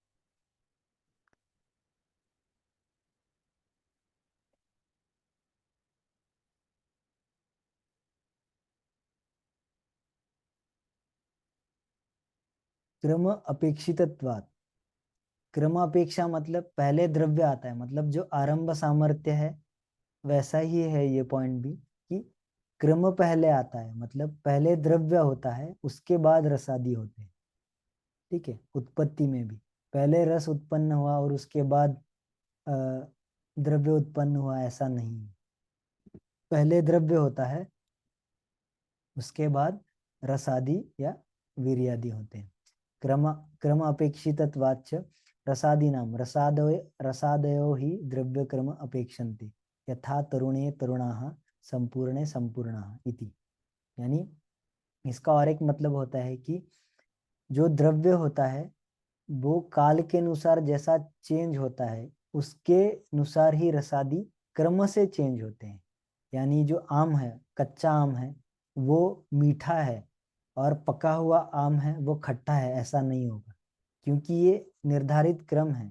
क्रम अपेक्षितत्वात्। क्रम अपेक्षा मतलब पहले द्रव्य आता है, मतलब जो आरंभ सामर्थ्य है वैसा ही है ये पॉइंट भी, कि क्रम पहले आता है, मतलब पहले द्रव्य होता है उसके बाद रसादी होते हैं। ठीक है, उत्पत्ति में भी पहले रस उत्पन्न हुआ और उसके बाद अ, द्रव्य उत्पन्न हुआ, ऐसा नहीं है। पहले द्रव्य होता है, उसके बाद रसादि या वीर्यादि होते हैं। क्रम क्रम अपेक्षितत्वाच्च रसादीनाम रसादयो ही द्रव्य क्रम अपेक्षन्ते यथा तरुणे तरुणाः संपूर्णे संपूर्णाः इति। यानी इसका और एक मतलब होता है कि जो द्रव्य होता है वो काल के अनुसार जैसा चेंज होता है, उसके अनुसार ही रसादी क्रम से चेंज होते हैं। यानी जो आम है, कच्चा आम है, वो मीठा है, और पका हुआ आम है वो खट्टा है, ऐसा नहीं होगा, क्योंकि ये निर्धारित क्रम है।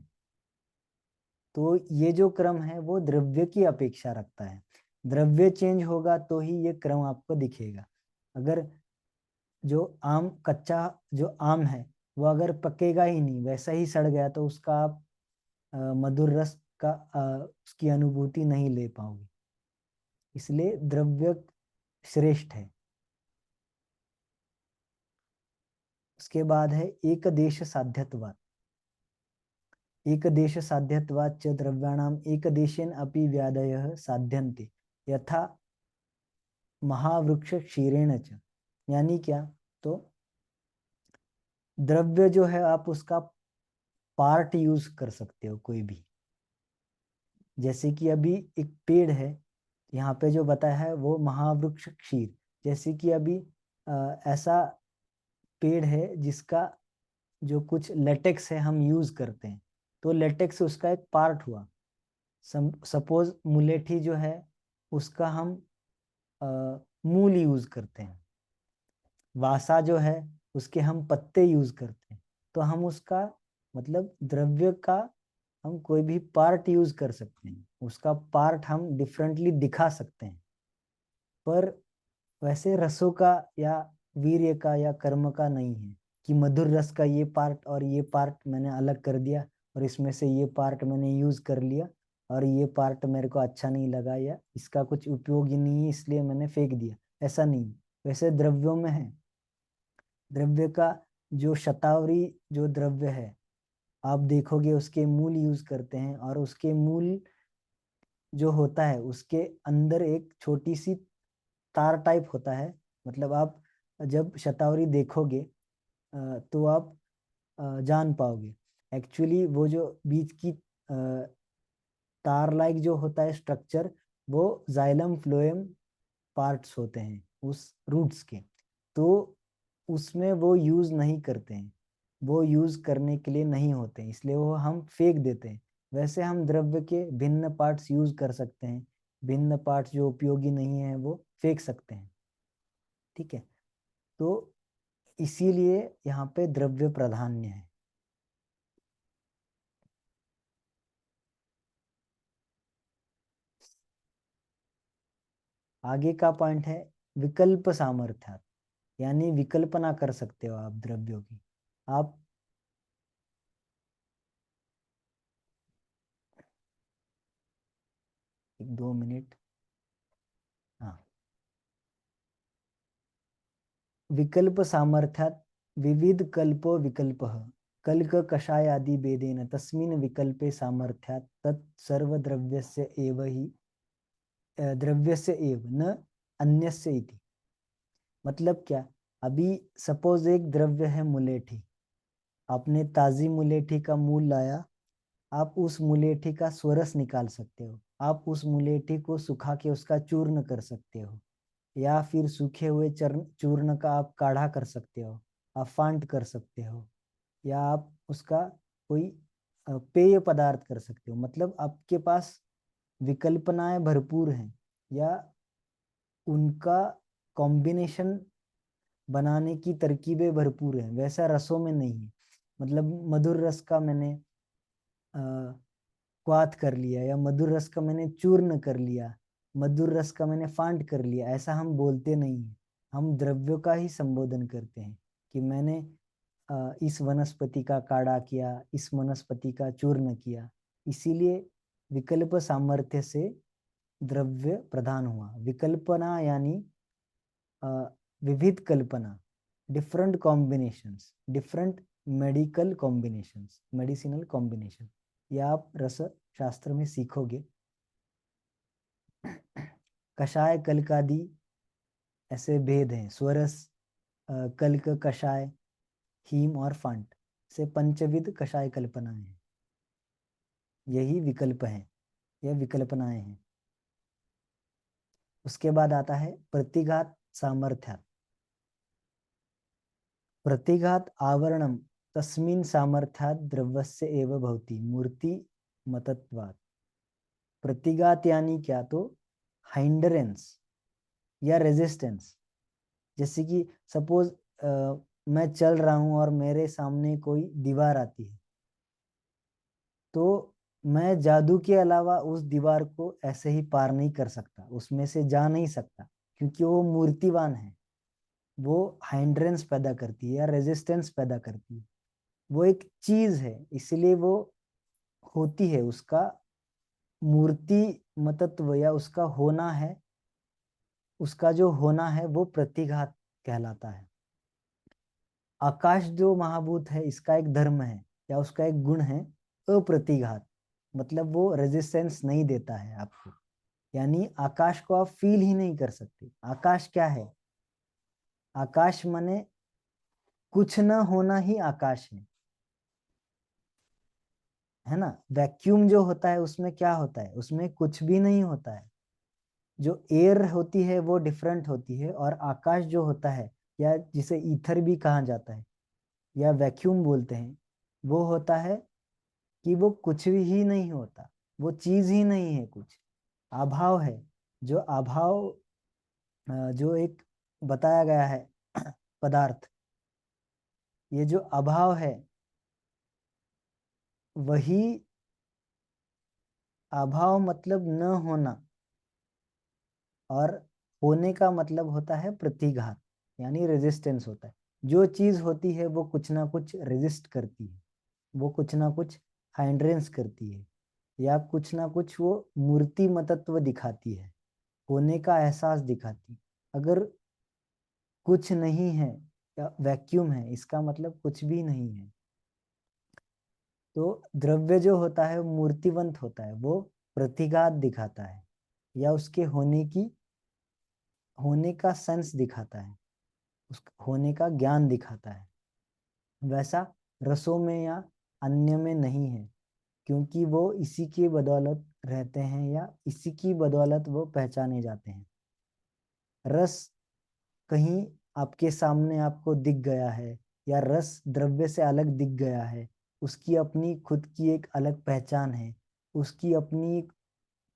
तो ये जो क्रम है वो द्रव्य की अपेक्षा रखता है। द्रव्य चेंज होगा तो ही ये क्रम आपको दिखेगा। अगर जो आम कच्चा जो आम है वो अगर पकेगा ही नहीं, वैसा ही सड़ गया, तो उसका आप मधुर रस का उसकी अनुभूति नहीं ले पाओगे। इसलिए द्रव्य श्रेष्ठ है। उसके बाद है एक देश साध्यत्वात्। एक देश साध्यत्वात् च द्रव्याणाम एक देशेन अपि व्यादयः साध्यन्ते यथा महावृक्ष क्षीरेण च। यानी क्या, तो द्रव्य जो है आप उसका पार्ट यूज कर सकते हो कोई भी। जैसे कि अभी एक पेड़ है, यहाँ पे जो बताया है वो महावृक्ष क्षीर। जैसे कि अभी ऐसा पेड़ है जिसका जो कुछ लेटेक्स है हम यूज करते हैं, तो लेटेक्स उसका एक पार्ट हुआ। सपोज मुलेठी जो है उसका हम मूल यूज करते हैं, वासा जो है उसके हम पत्ते यूज करते हैं। तो हम उसका मतलब द्रव्य का हम कोई भी पार्ट यूज कर सकते हैं, उसका पार्ट हम डिफरेंटली दिखा सकते हैं। पर वैसे रसों का या वीर्य का या कर्म का नहीं है कि मधुर रस का ये पार्ट और ये पार्ट मैंने अलग कर दिया और इसमें से ये पार्ट मैंने यूज कर लिया और ये पार्ट मेरे को अच्छा नहीं लगा या इसका कुछ उपयोग ही नहीं है इसलिए मैंने फेंक दिया, ऐसा नहीं। वैसे द्रव्यों में है, द्रव्य का जो शतावरी जो द्रव्य है, आप देखोगे उसके मूल यूज करते हैं, और उसके मूल जो होता है उसके अंदर एक छोटी सी तार टाइप होता है। मतलब आप जब शतावरी देखोगे तो आप जान पाओगे। एक्चुअली वो जो बीच की तार लाइक जो होता है स्ट्रक्चर, वो जाइलम फ्लोएम पार्ट्स होते हैं उस रूट्स के। तो उसमें वो यूज नहीं करते हैं, वो यूज करने के लिए नहीं होते हैं, इसलिए वो हम फेंक देते हैं। वैसे हम द्रव्य के भिन्न पार्ट्स यूज कर सकते हैं, भिन्न पार्ट्स जो उपयोगी नहीं है वो फेंक सकते हैं। ठीक है, तो इसीलिए यहाँ पे द्रव्य प्राधान्य है। आगे का पॉइंट है विकल्प सामर्थ्य, यानी विकल्पना कर सकते हो आप द्रव्यों की। आप 2 मिनट। हाँ, विकल्प सामर्थ्यात विविध कल्पो विकल्पः कल्क कषाय आदि भेदेन तस्मिन् विकल्पे सामर्थ्यात तत् सर्वद्रव्यस्य एव ही द्रव्यस्य एव न अन्यस्य इति। मतलब क्या, अभी सपोज एक द्रव्य है मुलेठी, आपने ताजी मुलेठी का मूल लाया, आप उस मुलेठी का स्वरस निकाल सकते हो, आप उस मुलेठी को सुखा के उसका चूर्ण कर सकते हो, या फिर सूखे हुए चूर्ण का आप काढ़ा कर सकते हो, आप फांट कर सकते हो, या आप उसका कोई पेय पदार्थ कर सकते हो। मतलब आपके पास विकल्पनाएं भरपूर हैं, या उनका कॉम्बिनेशन बनाने की तरकीबें भरपूर हैं, वैसा रसों में नहीं है। मतलब मधुर रस का मैंने क्वाथ कर लिया, या मधुर रस का मैंने चूर्ण कर लिया, मधुर रस का मैंने फांट कर लिया, ऐसा हम बोलते नहीं है। हम द्रव्यों का ही संबोधन करते हैं कि मैंने इस वनस्पति का काढ़ा किया, इस वनस्पति का चूर्ण किया। इसीलिए विकल्प सामर्थ्य से द्रव्य प्रधान हुआ। विकल्पना यानी विविध कल्पना, different combinations, different medical combinations, medicinal combination, ये आप रस शास्त्र में सीखोगे। कषाय कल्कादि ऐसे भेद हैं, स्वरस, कल्क, कषाय, हीम और फांट से पंचविध कषाय कल्पनाएं हैं। यही विकल्प हैं, यह विकल्पनाएं हैं। उसके बाद आता है प्रतिघात सामर्थ्य। प्रतिघात आवरणम तस्मिन् सामर्थ्यात् द्रव्यस्य एव भवति मूर्ति मतत्वात्। प्रतिघात यानी क्या, तो हाइंडरेंस या रेजिस्टेंस। जैसे कि सपोज मैं चल रहा हूं और मेरे सामने कोई दीवार आती है, तो मैं जादू के अलावा उस दीवार को ऐसे ही पार नहीं कर सकता, उसमें से जा नहीं सकता, क्योंकि वो मूर्तिवान है। वो हाइंड्रेंस पैदा करती है या रेजिस्टेंस पैदा करती है। वो एक चीज है, इसलिए वो होती है, उसका मूर्ति मतत्व या उसका होना है, उसका जो होना है वो प्रतिघात कहलाता है। आकाश जो महाभूत है, इसका एक धर्म है या उसका एक गुण है अप्रतिघात। मतलब वो रेजिस्टेंस नहीं देता है आपको, यानी आकाश को आप फील ही नहीं कर सकते। आकाश क्या है? आकाश माने कुछ न होना ही आकाश है ना। वैक्यूम जो होता है उसमें क्या होता है, उसमें कुछ भी नहीं होता है। जो एयर होती है वो डिफरेंट होती है, और आकाश जो होता है, या जिसे ईथर भी कहा जाता है या वैक्यूम बोलते हैं, वो होता है कि वो कुछ ही नहीं होता, वो चीज ही नहीं है कुछ, अभाव है। जो अभाव जो एक बताया गया है पदार्थ, ये जो अभाव है, वही अभाव मतलब न होना, और होने का मतलब होता है प्रतिघात, यानी रेजिस्टेंस होता है। जो चीज होती है वो कुछ ना कुछ रेजिस्ट करती है, वो कुछ ना कुछ हाइंड्रेंस करती है, या कुछ ना कुछ वो मूर्ति मतत्व दिखाती है, होने का एहसास दिखाती है। अगर कुछ नहीं है या वैक्यूम है, इसका मतलब कुछ भी नहीं है। तो द्रव्य जो होता है वो मूर्तिवंत होता है, वो प्रतिघात दिखाता है या उसके होने का सेंस दिखाता है, उस होने का ज्ञान दिखाता है। वैसा रसों में या अन्य में नहीं है, क्योंकि वो इसी की बदौलत रहते हैं या इसी की बदौलत वो पहचाने जाते हैं। रस कहीं आपके सामने आपको दिख गया है या रस द्रव्य से अलग दिख गया है, उसकी अपनी खुद की एक अलग पहचान है, उसकी अपनी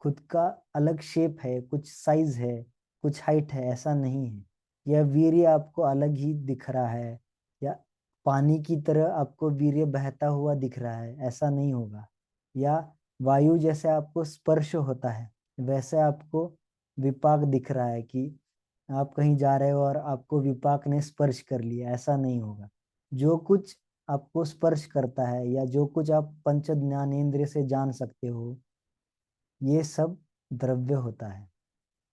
खुद का अलग शेप है, कुछ साइज है, कुछ हाइट है, ऐसा नहीं है। यह वीर्य आपको अलग ही दिख रहा है या पानी की तरह आपको वीर्य बहता हुआ दिख रहा है, ऐसा नहीं होगा। या वायु जैसे आपको स्पर्श होता है वैसे आपको विपाक दिख रहा है कि आप कहीं जा रहे हो और आपको विपाक ने स्पर्श कर लिया, ऐसा नहीं होगा। जो कुछ आपको स्पर्श करता है या जो कुछ आप पंच ज्ञानेंद्रिय से जान सकते हो, ये सब द्रव्य होता है,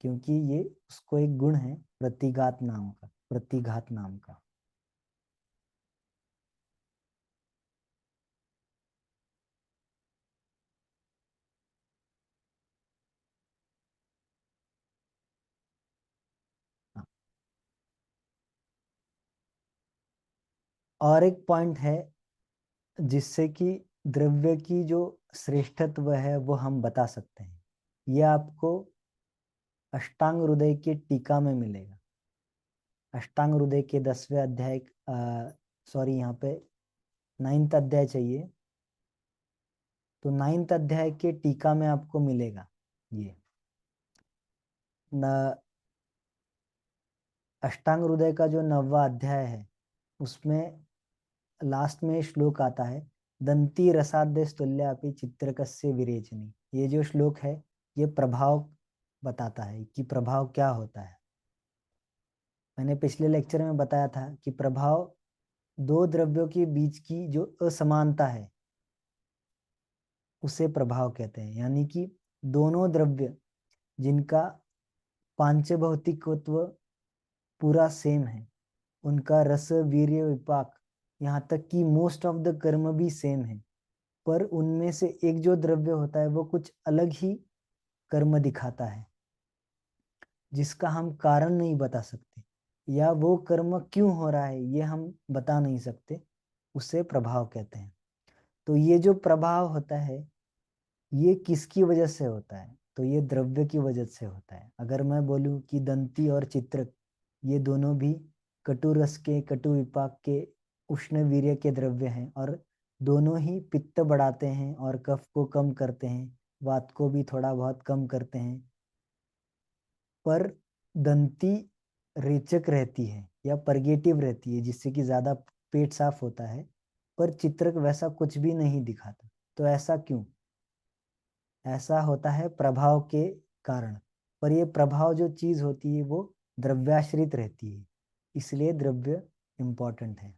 क्योंकि ये उसको एक गुण है प्रतिघात नाम का। हाँ। और एक पॉइंट है जिससे कि द्रव्य की जो श्रेष्ठत्व है वो हम बता सकते हैं। ये आपको अष्टांग हृदय की टीका में मिलेगा। अष्टांग हृदय के 10वें अध्याय, सॉरी यहाँ पे 9th अध्याय चाहिए, तो 9th अध्याय के टीका में आपको मिलेगा ये। न अष्टांग हृदय का जो 9वां अध्याय है उसमें लास्ट में श्लोक आता है, दंती रसाद्य स्तुल्यापि चित्रकस्य विरेचनी। ये जो श्लोक है ये प्रभाव बताता है कि प्रभाव क्या होता है। मैंने पिछले लेक्चर में बताया था कि प्रभाव दो द्रव्यों के बीच की जो असमानता है उसे प्रभाव कहते हैं। यानी कि दोनों द्रव्य जिनका पांच भौतिकत्व पूरा सेम है, उनका रस वीर्य विपाक यहाँ तक कि मोस्ट ऑफ द कर्म भी सेम है, पर उनमें से एक जो द्रव्य होता है वो कुछ अलग ही कर्म दिखाता है जिसका हम कारण नहीं बता सकते, या वो कर्म क्यों हो रहा है ये हम बता नहीं सकते, उसे प्रभाव कहते हैं। तो ये जो प्रभाव होता है ये किसकी वजह से होता है, तो ये द्रव्य की वजह से होता है। अगर मैं बोलूं कि दंती और चित्रक ये दोनों भी कटु रस के, कटु विपाक के, उष्ण वीर्य के द्रव्य हैं और दोनों ही पित्त बढ़ाते हैं और कफ को कम करते हैं, वात को भी थोड़ा बहुत कम करते हैं, पर दंती रेचक रहती है या परगेटिव रहती है जिससे कि ज्यादा पेट साफ होता है, पर चित्रक वैसा कुछ भी नहीं दिखाता। तो ऐसा क्यों? ऐसा होता है प्रभाव के कारण। पर ये प्रभाव जो चीज होती है वो द्रव्याश्रित रहती है, इसलिए द्रव्य इंपॉर्टेंट है।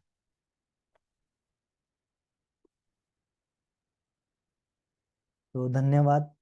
तो धन्यवाद।